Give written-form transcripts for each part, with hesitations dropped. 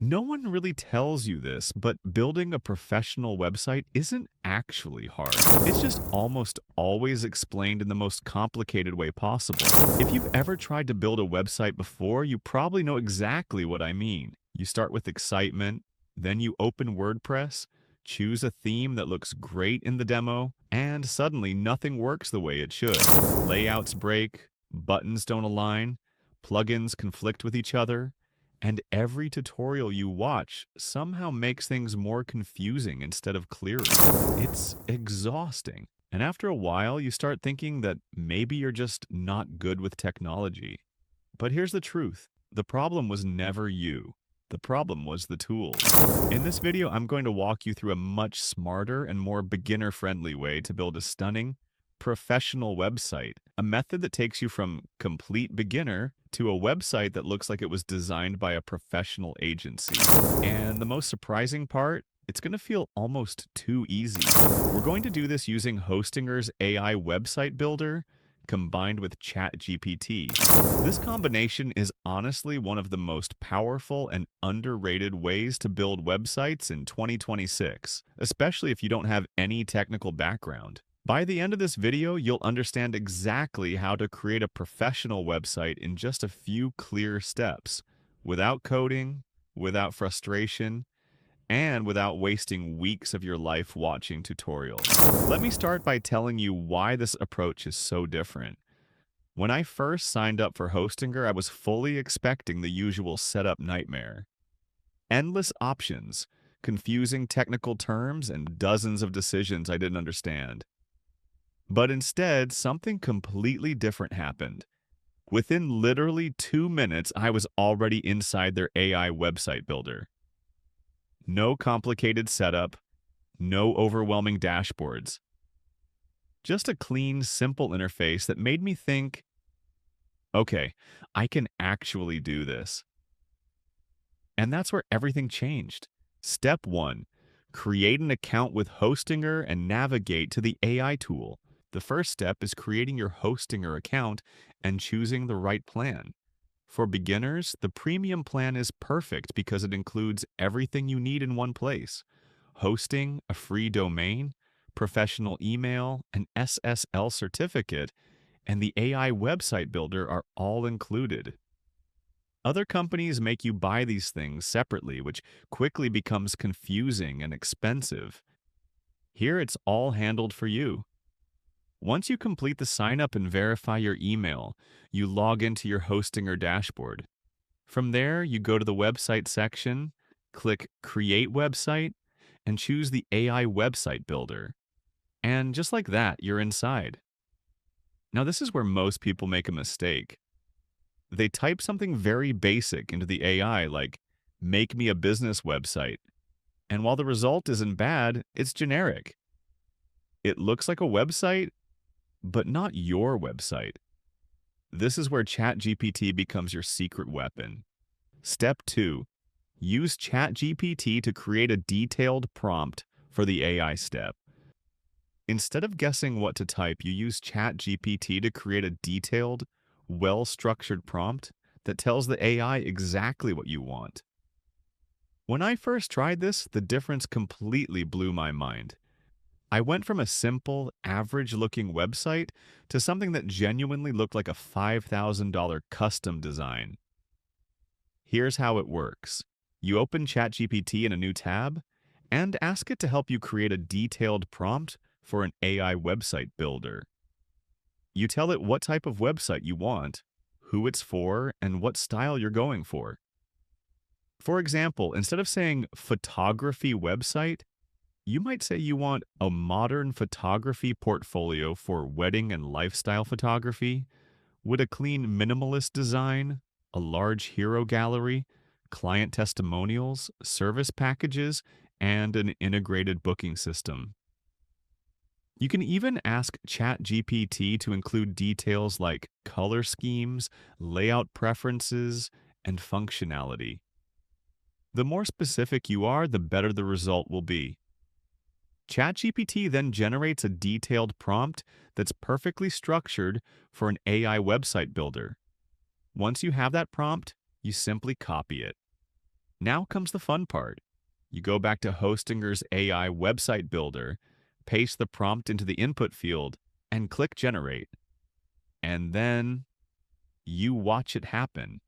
No one really tells you this, but building a professional website isn't actually hard. It's just almost always explained in the most complicated way possible. If you've ever tried to build a website before, you probably know exactly what I mean. You start with excitement, then you open WordPress, choose a theme that looks great in the demo, and suddenly nothing works the way it should. Layouts break, buttons don't align, plugins conflict with each other, and every tutorial you watch somehow makes things more confusing instead of clearer. It's exhausting. And after a while, you start thinking that maybe you're just not good with technology. But here's the truth. The problem was never you. The problem was the tools. In this video, I'm going to walk you through a much smarter and more beginner-friendly way to build a stunning, professional website, a method that takes you from complete beginner to a website that looks like it was designed by a professional agency. And the most surprising part, it's going to feel almost too easy. We're going to do this using Hostinger's AI website builder combined with ChatGPT. This combination is honestly one of the most powerful and underrated ways to build websites in 2026, especially if you don't have any technical background. By the end of this video, you'll understand exactly how to create a professional website in just a few clear steps, without coding, without frustration, and without wasting weeks of your life watching tutorials. Let me start by telling you why this approach is so different. When I first signed up for Hostinger, I was fully expecting the usual setup nightmare. Endless options, confusing technical terms, and dozens of decisions I didn't understand. But instead, something completely different happened. Within literally 2 minutes, I was already inside their AI website builder. No complicated setup, no overwhelming dashboards. Just a clean, simple interface that made me think, okay, I can actually do this. And that's where everything changed. Step 1. Create an account with Hostinger and navigate to the AI tool. The first step is creating your Hostinger account and choosing the right plan. For beginners, the premium plan is perfect because it includes everything you need in one place. Hosting, a free domain, professional email, an SSL certificate, and the AI website builder are all included. Other companies make you buy these things separately, which quickly becomes confusing and expensive. Here, it's all handled for you. Once you complete the sign up and verify your email, you log into your Hostinger dashboard. From there, you go to the website section, click Create Website, and choose the AI website builder. And just like that, you're inside. Now, this is where most people make a mistake. They type something very basic into the AI, like, make me a business website. And while the result isn't bad, it's generic. It looks like a website, but not your website. This is where ChatGPT becomes your secret weapon. Step 2. Use ChatGPT to create a detailed prompt for the AI step. Instead of guessing what to type, you use ChatGPT to create a detailed, well-structured prompt that tells the AI exactly what you want. When I first tried this, the difference completely blew my mind. I went from a simple, average-looking website to something that genuinely looked like a $5,000 custom design. Here's how it works. You open ChatGPT in a new tab and ask it to help you create a detailed prompt for an AI website builder. You tell it what type of website you want, who it's for, and what style you're going for. For example, instead of saying photography website, you might say you want a modern photography portfolio for wedding and lifestyle photography, with a clean minimalist design, a large hero gallery, client testimonials, service packages, and an integrated booking system. You can even ask ChatGPT to include details like color schemes, layout preferences, and functionality. The more specific you are, the better the result will be. ChatGPT then generates a detailed prompt that's perfectly structured for an AI website builder. Once you have that prompt, you simply copy it. Now comes the fun part. You go back to Hostinger's AI website builder, paste the prompt into the input field, and click generate. And then you watch it happen.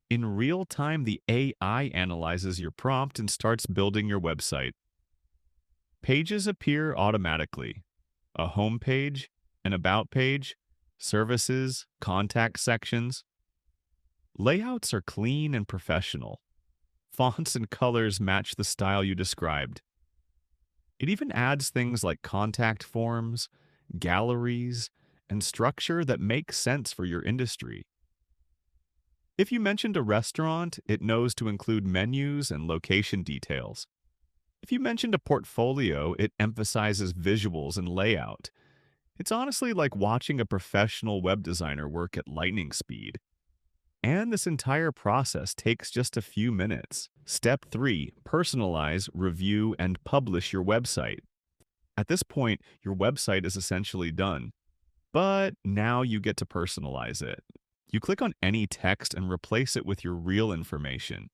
In real time, the AI analyzes your prompt and starts building your website. Pages appear automatically. A home page, an about page, services, contact sections. Layouts are clean and professional. Fonts and colors match the style you described. It even adds things like contact forms, galleries, and structure that make sense for your industry. If you mentioned a restaurant, it knows to include menus and location details. If you mentioned a portfolio, it emphasizes visuals and layout. It's honestly like watching a professional web designer work at lightning speed. And this entire process takes just a few minutes. Step 3. Personalize, review, and publish your website. At this point, your website is essentially done. But now you get to personalize it. You click on any text and replace it with your real information.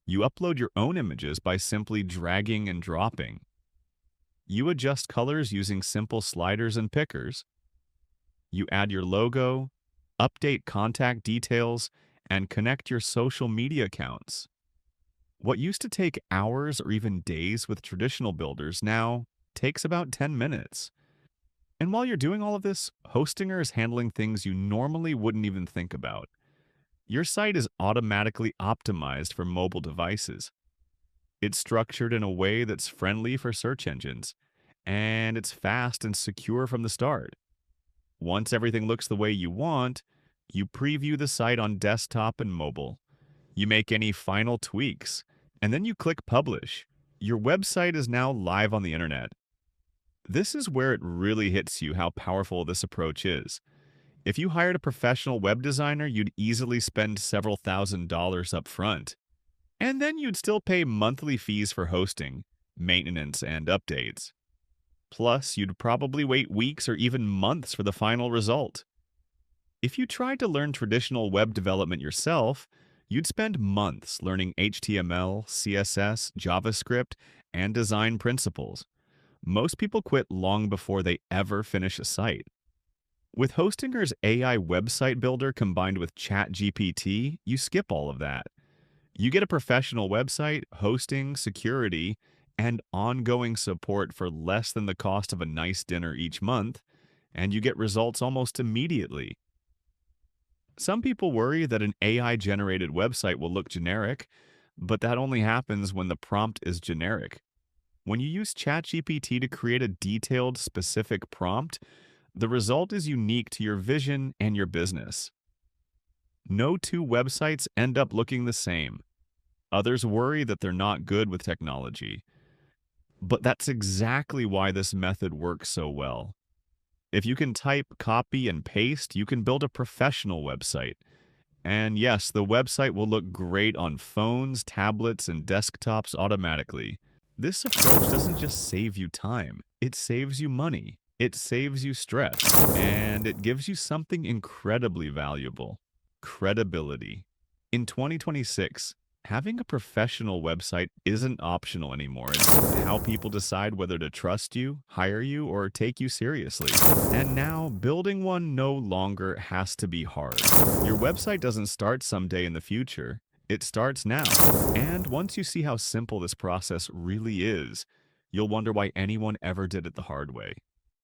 You upload your own images by simply dragging and dropping. You adjust colors using simple sliders and pickers. You add your logo, update contact details, and connect your social media accounts. What used to take hours or even days with traditional builders now takes about 10 minutes. And while you're doing all of this, Hostinger is handling things you normally wouldn't even think about. Your site is automatically optimized for mobile devices. It's structured in a way that's friendly for search engines, and it's fast and secure from the start. Once everything looks the way you want, you preview the site on desktop and mobile. You make any final tweaks, and then you click publish. Your website is now live on the internet. This is where it really hits you how powerful this approach is. If you hired a professional web designer, you'd easily spend several $1,000s up front. And then you'd still pay monthly fees for hosting, maintenance, and updates. Plus, you'd probably wait weeks or even months for the final result. If you tried to learn traditional web development yourself, you'd spend months learning HTML, CSS, JavaScript, and design principles. Most people quit long before they ever finish a site. With Hostinger's AI website builder combined with ChatGPT, you skip all of that. You get a professional website, hosting, security, and ongoing support for less than the cost of a nice dinner each month, and you get results almost immediately. Some people worry that an AI-generated website will look generic, but that only happens when the prompt is generic. When you use ChatGPT to create a detailed, specific prompt, the result is unique to your vision and your business. No two websites end up looking the same. Others worry that they're not good with technology. But that's exactly why this method works so well. If you can type, copy, and paste, you can build a professional website. And yes, the website will look great on phones, tablets, and desktops automatically. This approach doesn't just save you time, it saves you money, it saves you stress, and it gives you something incredibly valuable: credibility. In 2026, having a professional website isn't optional anymore. It's how people decide whether to trust you, hire you, or take you seriously. And now, building one no longer has to be hard. Your website doesn't start someday in the future. It starts now. And once you see how simple this process really is, you'll wonder why anyone ever did it the hard way.